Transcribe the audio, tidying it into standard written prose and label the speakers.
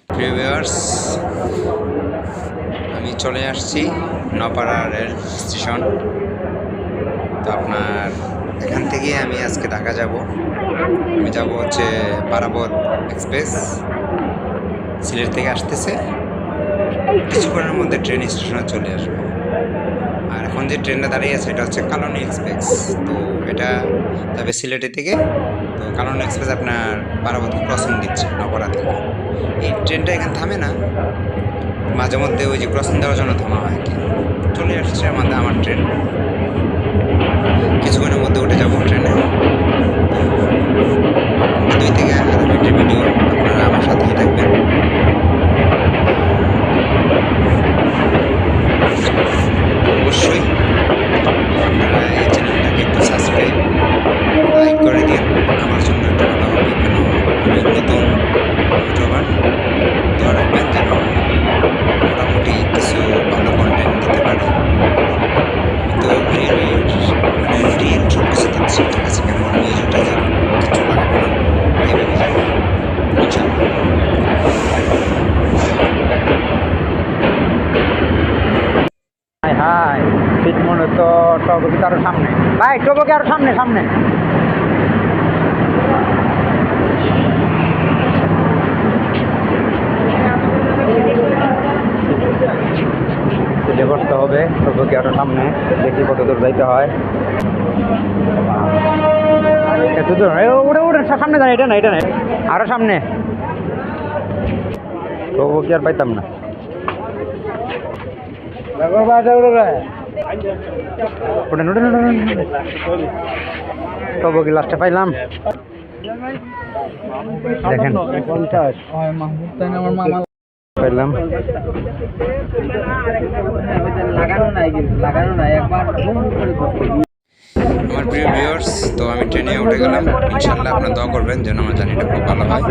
Speaker 1: প্রিয় ভিউয়ার্স, আমি চলে আসছি নপাড়া রেল স্টেশন। তো আপনার এখান থেকে আমি আজকে ঢাকা যাব। আমি যাব হচ্ছে পারাবত এক্সপ্রেস, সিলেট থেকে আসতেছে। কিছুক্ষণের মধ্যে ট্রেন স্টেশনে চলে আসবে। আর এখন যে ট্রেনটা দাঁড়িয়ে আছে এটা হচ্ছে কালনী এক্সপ্রেস। তো এটা তবে সিলেটে থেকে, তো কালনী এক্সপ্রেস আপনার পারাবতকে ক্রসিং দিচ্ছে নপাড়া থেকে। এই ট্রেনটা এখানে থামে না, মাঝে মধ্যে ওই যে ক্রসিং দেওয়ার জন্য থামা হয় কি। চলে আসছে আমার ট্রেন, কিছুক্ষণের মধ্যে উঠে যাবো ট্রেনে। তো 2 থেকে 1/2 মিনিটের ভিডিও, আপনারা আমার সাথেই থাকবেন। অবশ্যই আপনারা এই চ্যানেলটাকে একটু সাবস্ক্রাইব, লাইক করে দিন, আমার জন্য একটু ভালো হবে। কেন আমি নতুন ইউটিউবার, দোয়া রাখবেন যেন মোটামুটি কিছু ভালো কন্টেন্ট দিতে পারি। তো রিয়েল সব কিছু দিচ্ছি, ঠিক আছে? কেন মিউজিকটা যে কিছু লাগাবো না, এইভাবে যাবো ইনশাল্লাহ।
Speaker 2: হাই হাই, সিট মনে তো টবকি আরো সামনে, ভাই টবকি আরো সামনে সামনে। সিটে বসতে হবে, টবকি আরো সামনে, দেখি কত দূর যাইতে হয়। এত দূর উঠে উঠে সামনে দাঁড়ায়, এটা না এটা না, আরো সামনে। টবকি আর পাইতাম না। টবকি লাস্টে পাইলাম, দেখেন পাইলাম।
Speaker 1: আমার প্রিয় ভিউয়ার্স, তো আমি ট্রেনে উঠে গেলাম। ইনশাল্লাহ আপনারা দোয়া করবেন যেন আমার জার্নিটা খুব ভালো হয়।